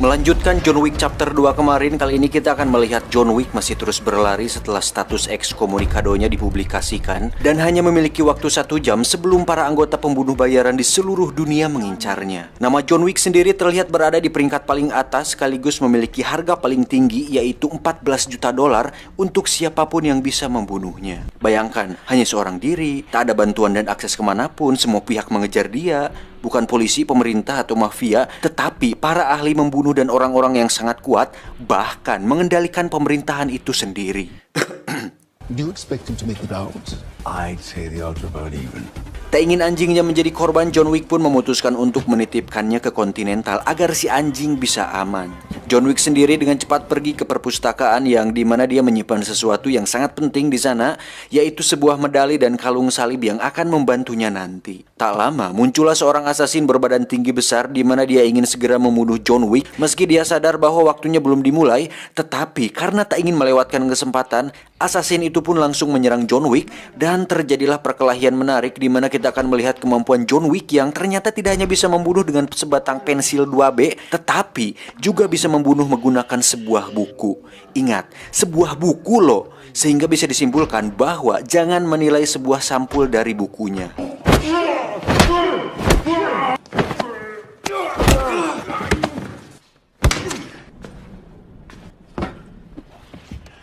Melanjutkan John Wick chapter 2 kemarin, kali ini kita akan melihat John Wick masih terus berlari setelah status ekskomunikadonya dipublikasikan dan hanya memiliki waktu 1 jam sebelum para anggota pembunuh bayaran di seluruh dunia mengincarnya. Nama John Wick sendiri terlihat berada di peringkat paling atas sekaligus memiliki harga paling tinggi yaitu 14 juta dolar untuk siapapun yang bisa membunuhnya. Bayangkan, hanya seorang diri, tak ada bantuan dan akses kemanapun, semua pihak mengejar dia. Bukan polisi, pemerintah, atau mafia, tetapi para ahli membunuh dan orang-orang yang sangat kuat, bahkan mengendalikan pemerintahan itu sendiri. Do you expect him to make it out? I'd say the odds are about even. Tak ingin anjingnya menjadi korban, John Wick pun memutuskan untuk menitipkannya ke Continental agar si anjing bisa aman. John Wick sendiri dengan cepat pergi ke perpustakaan yang dimana dia menyimpan sesuatu yang sangat penting di sana, yaitu sebuah medali dan kalung salib yang akan membantunya nanti. Tak lama muncullah seorang asasin berbadan tinggi besar di mana dia ingin segera membunuh John Wick meski dia sadar bahwa waktunya belum dimulai, tetapi karena tak ingin melewatkan kesempatan, asasin itu pun langsung menyerang John Wick dan terjadilah perkelahian menarik di mana kita akan melihat kemampuan John Wick yang ternyata tidak hanya bisa membunuh dengan sebatang pensil 2B, tetapi juga bisa membunuh menggunakan sebuah buku. Ingat, sebuah buku loh, sehingga bisa disimpulkan bahwa jangan menilai sebuah sampul dari bukunya.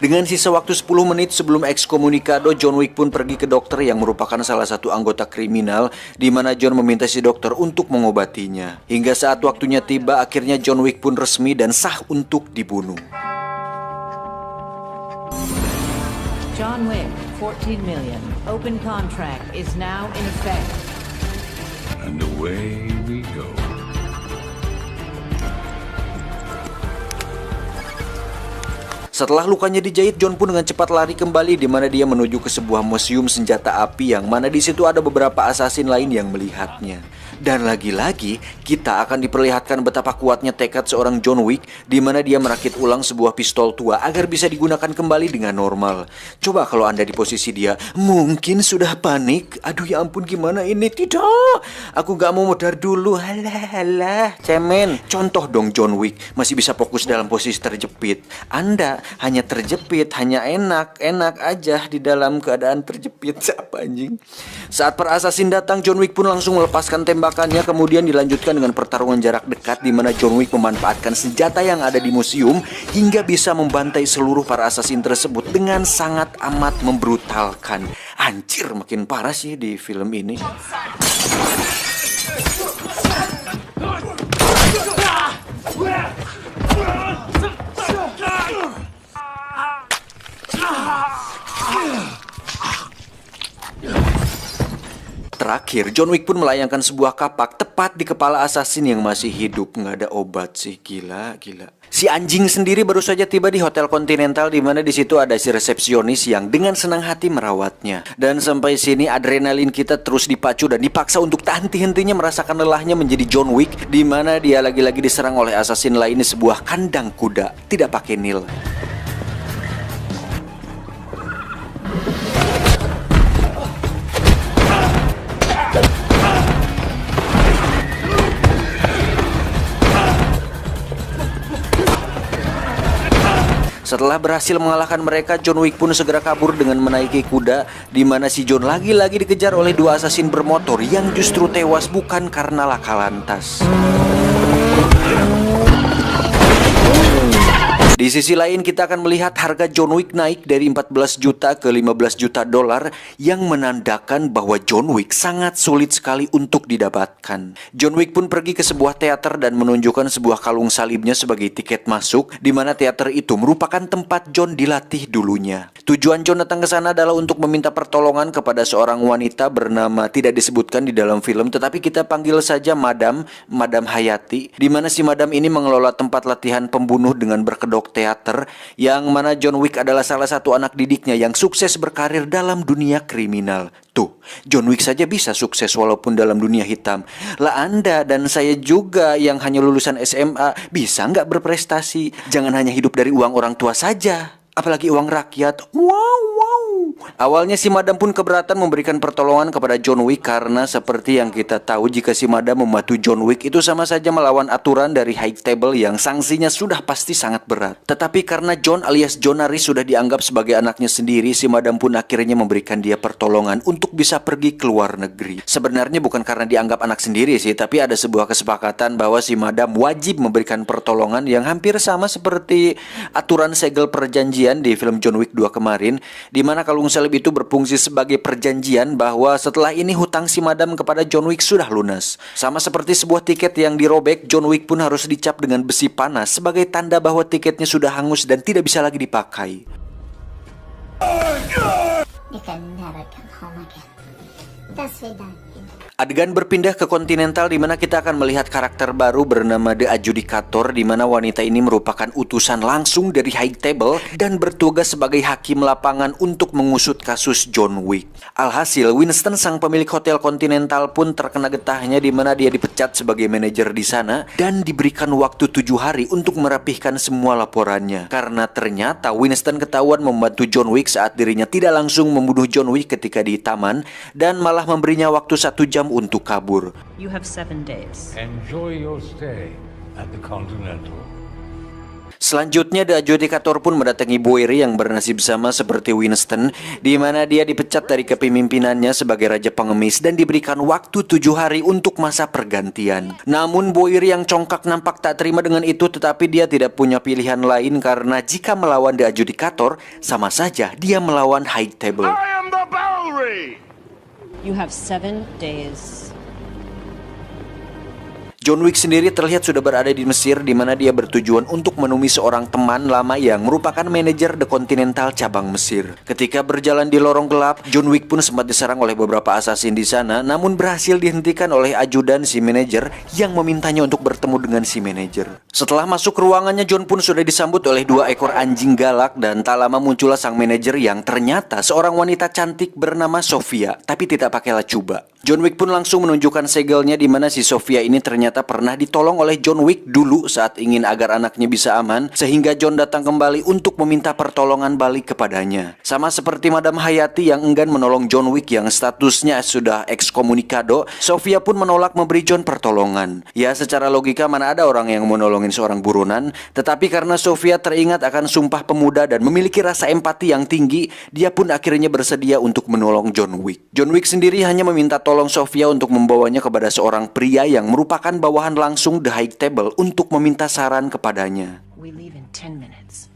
Dengan sisa waktu 10 menit sebelum ekskomunikado, John Wick pun pergi ke dokter yang merupakan salah satu anggota kriminal, di mana John meminta si dokter untuk mengobatinya. Hingga saat waktunya tiba, akhirnya John Wick pun resmi dan sah untuk dibunuh. John Wick, 14 million. Open contract is now in effect. And away we go. Setelah lukanya dijahit, John pun dengan cepat lari kembali di mana dia menuju ke sebuah museum senjata api yang mana di situ ada beberapa asasin lain yang melihatnya. Dan lagi-lagi kita akan diperlihatkan betapa kuatnya tekad seorang John Wick di mana dia merakit ulang sebuah pistol tua agar bisa digunakan kembali dengan normal. Coba kalau Anda di posisi dia, mungkin sudah panik. Aduh ya ampun, gimana ini? Tidak, aku gak mau modar dulu. Halah, cemen. Contoh dong John Wick masih bisa fokus dalam posisi terjepit. Anda hanya terjepit, hanya enak aja di dalam keadaan terjepit. Siapa anjing? Saat para assassin datang, John Wick pun langsung melepaskan tembakannya, kemudian dilanjutkan dengan pertarungan jarak dekat di mana John Wick memanfaatkan senjata yang ada di museum hingga bisa membantai seluruh para assassin tersebut dengan sangat amat membrutalkan. Anjir, makin parah sih di film ini. Terakhir, John Wick pun melayangkan sebuah kapak tepat di kepala asasin yang masih hidup. Nggak ada obat sih, gila. Si anjing sendiri baru saja tiba di Hotel Continental di mana di situ ada si resepsionis yang dengan senang hati merawatnya. Dan sampai sini adrenalin kita terus dipacu dan dipaksa untuk tak henti-hentinya merasakan lelahnya menjadi John Wick di mana dia lagi-lagi diserang oleh asasin lain di sebuah kandang kuda, tidak pakai nil. Setelah berhasil mengalahkan mereka, John Wick pun segera kabur dengan menaiki kuda, di mana si John lagi-lagi dikejar oleh dua asasin bermotor yang justru tewas bukan karena laka lantas. Di sisi lain kita akan melihat harga John Wick naik dari 14 juta ke 15 juta dolar yang menandakan bahwa John Wick sangat sulit sekali untuk didapatkan. John Wick pun pergi ke sebuah teater dan menunjukkan sebuah kalung salibnya sebagai tiket masuk, di mana teater itu merupakan tempat John dilatih dulunya. Tujuan John datang ke sana adalah untuk meminta pertolongan kepada seorang wanita bernama tidak disebutkan di dalam film, tetapi kita panggil saja Madam Hayati, di mana si Madam ini mengelola tempat latihan pembunuh dengan berkedok teater, yang mana John Wick adalah salah satu anak didiknya yang sukses berkarir dalam dunia kriminal. Tuh, John Wick saja bisa sukses walaupun dalam dunia hitam. Lah Anda dan saya juga yang hanya lulusan SMA bisa nggak berprestasi? Jangan hanya hidup dari uang orang tua saja, apalagi uang rakyat. Wow. Awalnya si Madam pun keberatan memberikan pertolongan kepada John Wick karena seperti yang kita tahu, jika si Madam membantu John Wick itu sama saja melawan aturan dari High Table yang sanksinya sudah pasti sangat berat. Tetapi karena John alias John Aris sudah dianggap sebagai anaknya sendiri, si Madam pun akhirnya memberikan dia pertolongan untuk bisa pergi ke luar negeri. Sebenarnya bukan karena dianggap anak sendiri sih, tapi ada sebuah kesepakatan bahwa si Madam wajib memberikan pertolongan yang hampir sama seperti aturan segel perjanjian di film John Wick 2 kemarin, di mana kalung salib itu berfungsi sebagai perjanjian bahwa setelah ini hutang si Madam kepada John Wick sudah lunas. Sama seperti sebuah tiket yang dirobek, John Wick pun harus dicap dengan besi panas sebagai tanda bahwa tiketnya sudah hangus dan tidak bisa lagi dipakai. You can never come home again. That's we done. Adegan berpindah ke kontinental di mana kita akan melihat karakter baru bernama The Adjudicator, di mana wanita ini merupakan utusan langsung dari High Table dan bertugas sebagai hakim lapangan untuk mengusut kasus John Wick. Alhasil, Winston sang pemilik hotel kontinental pun terkena getahnya, di mana dia dipecat sebagai manajer di sana dan diberikan waktu 7 hari untuk merapihkan semua laporannya. Karena ternyata Winston ketahuan membantu John Wick saat dirinya tidak langsung membunuh John Wick ketika di taman dan malah memberinya waktu 1 jam untuk kabur. You have 7 days. Enjoy your stay at the Continental. Selanjutnya, The Adjudicator pun mendatangi Boiri yang bernasib sama seperti Winston, di mana dia dipecat dari kepemimpinannya sebagai Raja Pengemis dan diberikan waktu 7 hari untuk masa pergantian. Namun Boiri yang congkak nampak tak terima dengan itu, tetapi dia tidak punya pilihan lain karena jika melawan The Adjudicator, sama saja dia melawan High Table. I am the Bowery! You have 7 days. John Wick sendiri terlihat sudah berada di Mesir, di mana dia bertujuan untuk menemui seorang teman lama yang merupakan manajer The Continental cabang Mesir. Ketika berjalan di lorong gelap, John Wick pun sempat diserang oleh beberapa assassin di sana, namun berhasil dihentikan oleh ajudan si manajer yang memintanya untuk bertemu dengan si manajer. Setelah masuk ke ruangannya, John pun sudah disambut oleh 2 ekor anjing galak dan tak lama muncullah sang manajer yang ternyata seorang wanita cantik bernama Sofia, tapi tidak pakai lacuba. John Wick pun langsung menunjukkan segelnya, di mana si Sofia ini ternyata pernah ditolong oleh John Wick dulu saat ingin agar anaknya bisa aman, sehingga John datang kembali untuk meminta pertolongan balik kepadanya. Sama seperti Madam Hayati yang enggan menolong John Wick yang statusnya sudah ekskomunikado, Sofia pun menolak memberi John pertolongan. Ya, secara logika mana ada orang yang menolongin seorang buronan, tetapi karena Sofia teringat akan Sumpah Pemuda dan memiliki rasa empati yang tinggi, dia pun akhirnya bersedia untuk menolong John Wick. John Wick sendiri hanya meminta tolong Sofia untuk membawanya kepada seorang pria yang merupakan bawahan langsung The High Table untuk meminta saran kepadanya. We leave in 10 minutes.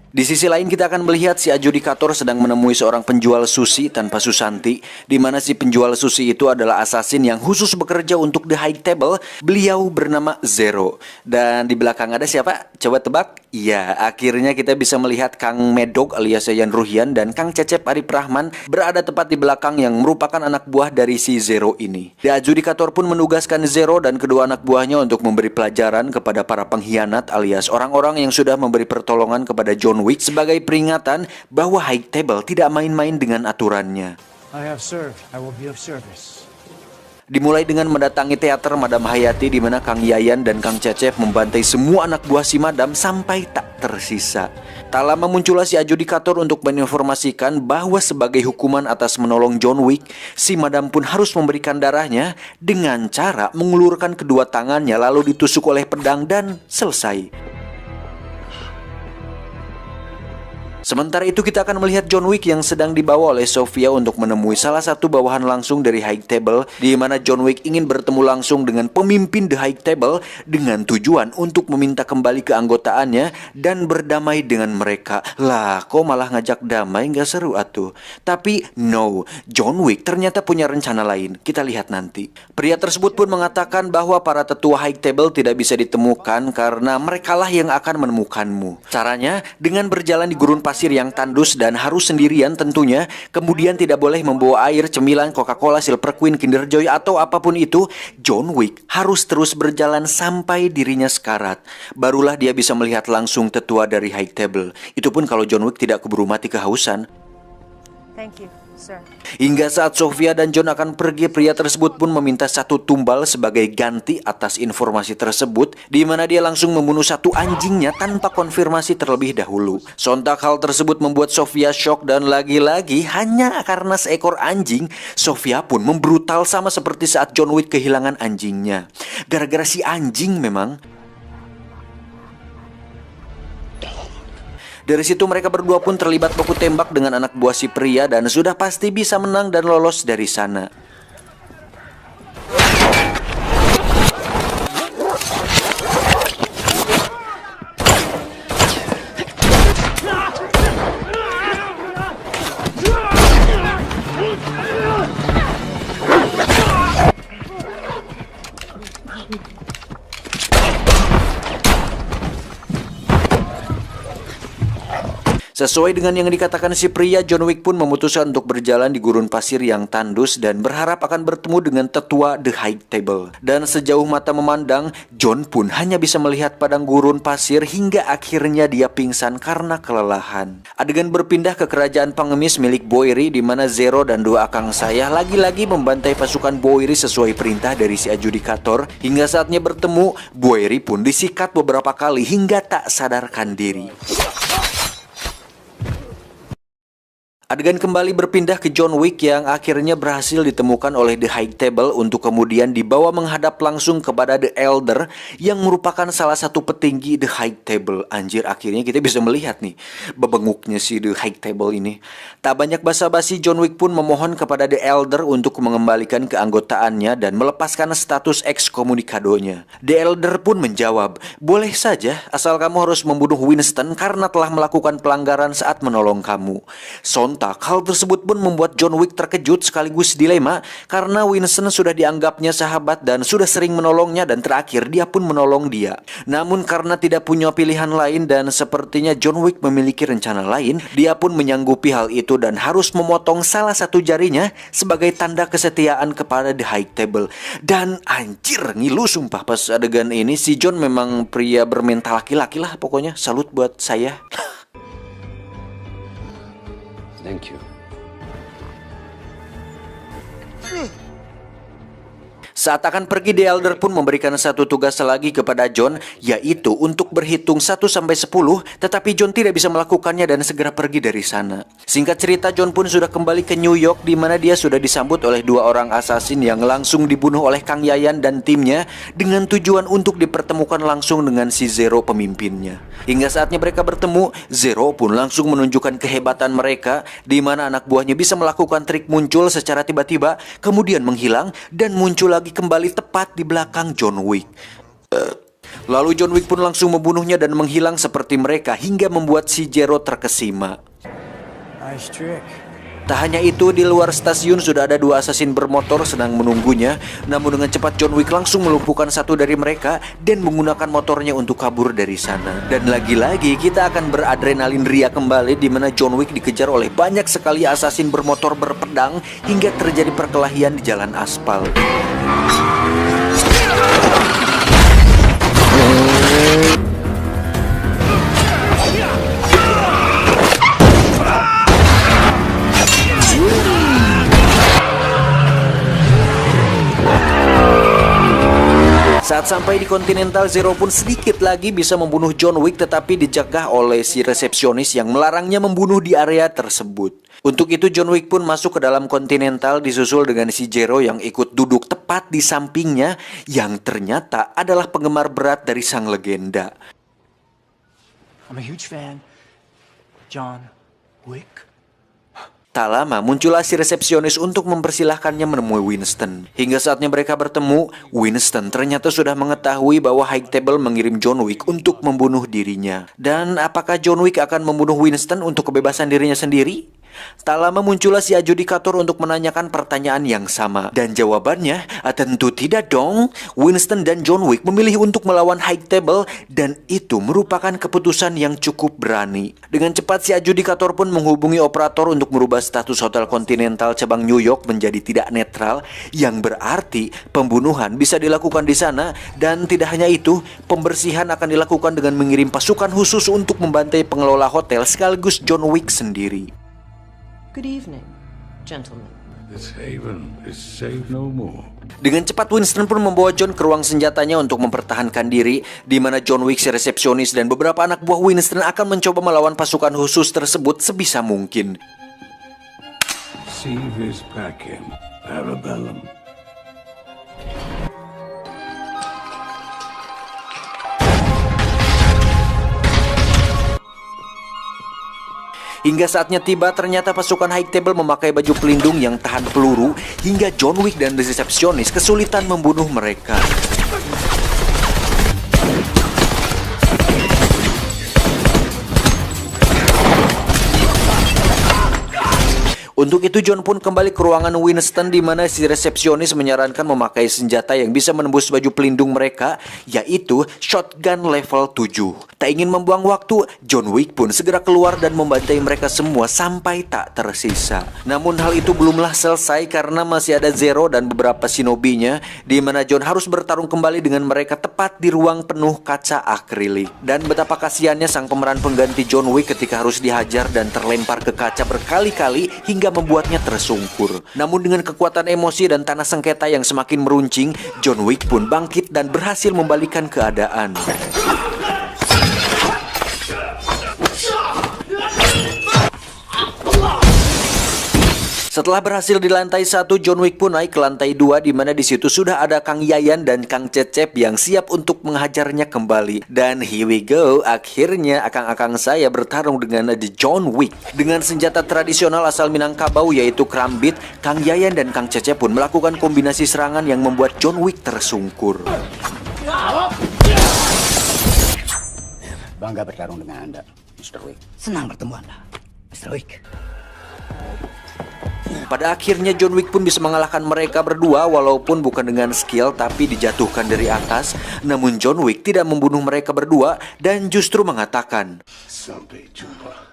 Di sisi lain kita akan melihat si Adjudicator sedang menemui seorang penjual sushi tanpa susanti, di mana si penjual sushi itu adalah assassin yang khusus bekerja untuk The High Table. Beliau bernama Zero. Dan di belakang ada siapa? Coba tebak? Iya, akhirnya kita bisa melihat Kang Medog alias Yayan Ruhian dan Kang Cecep Arif Rahman berada tepat di belakang yang merupakan anak buah dari si Zero ini. The Adjudicator pun menugaskan Zero dan kedua anak buahnya untuk memberi pelajaran kepada para pengkhianat alias orang-orang yang sudah memberi pertolongan kepada John Wick sebagai peringatan bahwa High Table tidak main-main dengan aturannya. I have served. I will be of service. Dimulai dengan mendatangi teater Madam Hayati, di mana Kang Yayan dan Kang Cecep membantai semua anak buah si Madam sampai tak tersisa. Tak lama muncullah si Adjudicator untuk menginformasikan bahwa sebagai hukuman atas menolong John Wick, si Madam pun harus memberikan darahnya dengan cara mengulurkan kedua tangannya lalu ditusuk oleh pedang dan selesai. Sementara itu kita akan melihat John Wick yang sedang dibawa oleh Sofia untuk menemui salah satu bawahan langsung dari High Table, di mana John Wick ingin bertemu langsung dengan pemimpin The High Table dengan tujuan untuk meminta kembali keanggotaannya dan berdamai dengan mereka. Lah, kok malah ngajak damai, nggak seru atuh. Tapi no, John Wick ternyata punya rencana lain. Kita lihat nanti. Pria tersebut pun mengatakan bahwa para tetua High Table tidak bisa ditemukan karena merekalah yang akan menemukanmu. Caranya dengan berjalan di gurun pasir yang tandus dan harus sendirian tentunya, kemudian tidak boleh membawa air, cemilan, Coca-Cola, Silver Queen, Kinder Joy atau apapun itu. John Wick harus terus berjalan sampai dirinya sekarat. Barulah dia bisa melihat langsung tetua dari High Table. Itu pun kalau John Wick tidak keburu mati kehausan. Thank you. sir. Hingga saat Sofia dan John akan pergi, pria tersebut pun meminta satu tumbal sebagai ganti atas informasi tersebut, di mana dia langsung membunuh satu anjingnya tanpa konfirmasi terlebih dahulu. Sontak hal tersebut membuat Sofia shock, dan lagi-lagi hanya karena seekor anjing, Sofia pun membrutal sama seperti saat John Wick kehilangan anjingnya. Gara-gara si anjing memang. Dari situ mereka berdua pun terlibat baku tembak dengan anak buah si pria dan sudah pasti bisa menang dan lolos dari sana. Sesuai dengan yang dikatakan si pria, John Wick pun memutuskan untuk berjalan di gurun pasir yang tandus dan berharap akan bertemu dengan tetua The High Table. Dan sejauh mata memandang, John pun hanya bisa melihat padang gurun pasir hingga akhirnya dia pingsan karena kelelahan. Adegan berpindah ke kerajaan pengemis milik Boiri, di mana Zero dan dua akang saya lagi-lagi membantai pasukan Boiri sesuai perintah dari si adjudikator. Hingga saatnya bertemu, Boiri pun disikat beberapa kali hingga tak sadarkan diri. Adegan kembali berpindah ke John Wick yang akhirnya berhasil ditemukan oleh The High Table untuk kemudian dibawa menghadap langsung kepada The Elder yang merupakan salah satu petinggi The High Table. Anjir, akhirnya kita bisa melihat nih bebenguknya si The High Table ini. Tak banyak basa-basi, John Wick pun memohon kepada The Elder untuk mengembalikan keanggotaannya dan melepaskan status ekskomunikadonya. The Elder pun menjawab, "Boleh saja, asal kamu harus membunuh Winston karena telah melakukan pelanggaran saat menolong kamu." Hal tersebut pun membuat John Wick terkejut sekaligus dilema karena Winston sudah dianggapnya sahabat dan sudah sering menolongnya, dan terakhir dia pun menolong dia. Namun karena tidak punya pilihan lain dan sepertinya John Wick memiliki rencana lain, dia pun menyanggupi hal itu dan harus memotong salah satu jarinya sebagai tanda kesetiaan kepada The High Table. Dan anjir, ngilu sumpah pas adegan ini. Si John memang pria bermental laki-laki lah pokoknya. Salut buat saya. Thank you. Saat akan pergi, The Elder pun memberikan satu tugas lagi kepada John, yaitu untuk berhitung 1-10, tetapi John tidak bisa melakukannya dan segera pergi dari sana. Singkat cerita, John pun sudah kembali ke New York, di mana dia sudah disambut oleh dua orang assassin yang langsung dibunuh oleh Kang Yayan dan timnya dengan tujuan untuk dipertemukan langsung dengan si Zero pemimpinnya. Hingga saatnya mereka bertemu, Zero pun langsung menunjukkan kehebatan mereka, di mana anak buahnya bisa melakukan trik muncul secara tiba-tiba, kemudian menghilang dan muncul lagi kembali tepat di belakang John Wick. Lalu John Wick pun langsung membunuhnya dan menghilang seperti mereka hingga membuat si Zero terkesima. Nice trick. Tak hanya itu, di luar stasiun sudah ada dua assassin bermotor sedang menunggunya. Namun dengan cepat John Wick langsung melumpuhkan satu dari mereka dan menggunakan motornya untuk kabur dari sana. Dan lagi-lagi kita akan beradrenalin ria kembali, di mana John Wick dikejar oleh banyak sekali assassin bermotor berpedang hingga terjadi perkelahian di jalan aspal. Saat sampai di Continental, Zero pun sedikit lagi bisa membunuh John Wick, tetapi dijegah oleh si resepsionis yang melarangnya membunuh di area tersebut. Untuk itu John Wick pun masuk ke dalam Continental disusul dengan si Zero yang ikut duduk tepat di sampingnya, yang ternyata adalah penggemar berat dari sang legenda. I'm a huge fan. John Wick. Tak lama muncullah si resepsionis untuk mempersilahkannya menemui Winston. Hingga saatnya mereka bertemu, Winston ternyata sudah mengetahui bahwa High Table mengirim John Wick untuk membunuh dirinya. Dan apakah John Wick akan membunuh Winston untuk kebebasan dirinya sendiri? Tak lama muncullah si adjudikator untuk menanyakan pertanyaan yang sama. Dan jawabannya, tentu tidak dong. Winston dan John Wick memilih untuk melawan High Table, dan itu merupakan keputusan yang cukup berani. Dengan cepat si adjudikator pun menghubungi operator untuk merubah status Hotel Continental cabang New York menjadi tidak netral, yang berarti pembunuhan bisa dilakukan di sana. Dan tidak hanya itu, pembersihan akan dilakukan dengan mengirim pasukan khusus untuk membantai pengelola hotel sekaligus John Wick sendiri. Good evening. gentlemen. This haven is safe no more. Dengan cepat Winston pun membawa John ke ruang senjatanya untuk mempertahankan diri, di mana John Wick, si resepsionis, dan beberapa anak buah Winston akan mencoba melawan pasukan khusus tersebut sebisa mungkin. See this packing, Parabellum. Hingga saatnya tiba, ternyata pasukan High Table memakai baju pelindung yang tahan peluru, hingga John Wick dan resepsionis kesulitan membunuh mereka. Untuk itu John pun kembali ke ruangan Winston, di mana si resepsionis menyarankan memakai senjata yang bisa menembus baju pelindung mereka, yaitu shotgun level 7. Tak ingin membuang waktu, John Wick pun segera keluar dan membantai mereka semua sampai tak tersisa. Namun hal itu belumlah selesai karena masih ada Zero dan beberapa shinobinya, di mana John harus bertarung kembali dengan mereka tepat di ruang penuh kaca akrilik. Dan betapa kasihannya sang pemeran pengganti John Wick ketika harus dihajar dan terlempar ke kaca berkali-kali hingga membuatnya tersungkur. Namun dengan kekuatan emosi dan tanah sengketa yang semakin meruncing, John Wick pun bangkit dan berhasil membalikan keadaan. Setelah berhasil di lantai 1, John Wick pun naik ke lantai 2, di mana di situ sudah ada Kang Yayan dan Kang Cecep yang siap untuk menghajarnya kembali. Dan here we go, akhirnya akang-akang saya bertarung dengan The John Wick. Dengan senjata tradisional asal Minangkabau yaitu Krambit, Kang Yayan dan Kang Cecep pun melakukan kombinasi serangan yang membuat John Wick tersungkur. Bangga bertarung dengan Anda, Mr. Wick. Senang bertemu Anda, Mr. Wick. Pada akhirnya John Wick pun bisa mengalahkan mereka berdua, walaupun bukan dengan skill tapi dijatuhkan dari atas. Namun John Wick tidak membunuh mereka berdua dan justru mengatakan, Sampai jumpa.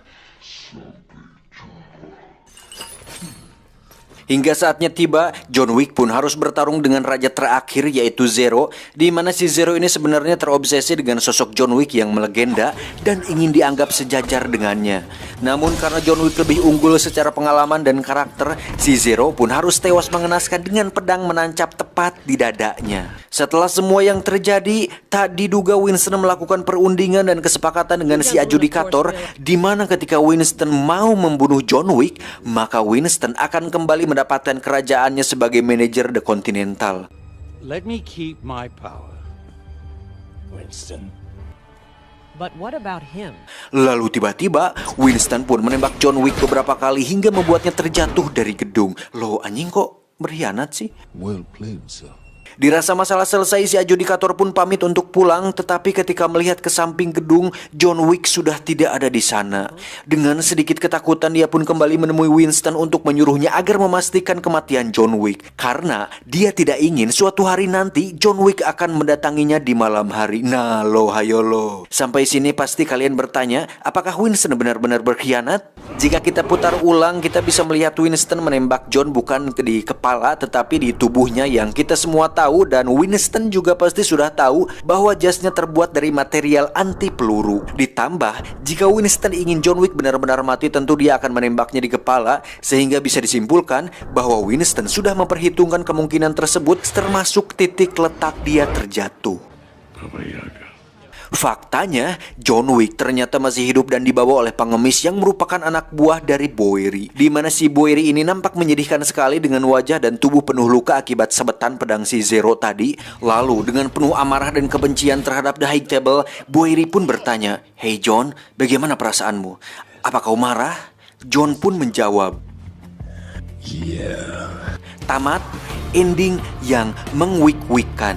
hingga saatnya tiba, John Wick pun harus bertarung dengan raja terakhir yaitu Zero, di mana si Zero ini sebenarnya terobsesi dengan sosok John Wick yang melegenda dan ingin dianggap sejajar dengannya. Namun karena John Wick lebih unggul secara pengalaman dan karakter, si Zero pun harus tewas mengenaskan dengan pedang menancap tepat di dadanya. Setelah semua yang terjadi, tak diduga Winston melakukan perundingan dan kesepakatan dengan si adjudikator, di mana ketika Winston mau membunuh John Wick, maka Winston akan kembali mendapatkan kerajaannya sebagai manajer The Continental. Let me keep my power. Winston. But what about him? Lalu tiba-tiba Winston pun menembak John Wick beberapa kali hingga membuatnya terjatuh dari gedung. Loh, anjing kok berkhianat sih? Well played, sir. Dirasa masalah selesai, si adjudikator pun pamit untuk pulang, tetapi ketika melihat ke samping gedung, John Wick sudah tidak ada di sana. Dengan sedikit ketakutan, dia pun kembali menemui Winston untuk menyuruhnya agar memastikan kematian John Wick, karena dia tidak ingin suatu hari nanti John Wick akan mendatanginya di malam hari. Nah lo, hayo lo. Sampai sini pasti kalian bertanya, apakah Winston benar-benar berkhianat? Jika kita putar ulang, kita bisa melihat Winston menembak John bukan di kepala, tetapi di tubuhnya yang kita semua tahu, dan Winston juga pasti sudah tahu bahwa jasnya terbuat dari material anti peluru. Ditambah, jika Winston ingin John Wick benar-benar mati, tentu dia akan menembaknya di kepala, sehingga bisa disimpulkan bahwa Winston sudah memperhitungkan kemungkinan tersebut, termasuk titik letak dia terjatuh. Baba Yaga. Faktanya, John Wick ternyata masih hidup dan dibawa oleh pengemis yang merupakan anak buah dari Bowery, di mana si Bowery ini nampak menyedihkan sekali dengan wajah dan tubuh penuh luka akibat sabetan pedang si Zero tadi. Lalu dengan penuh amarah dan kebencian terhadap The High Table, Bowery pun bertanya, "Hey John, bagaimana perasaanmu? Apa kau marah?" John pun menjawab, Yeah. Tamat ending yang mengwik-wikkan.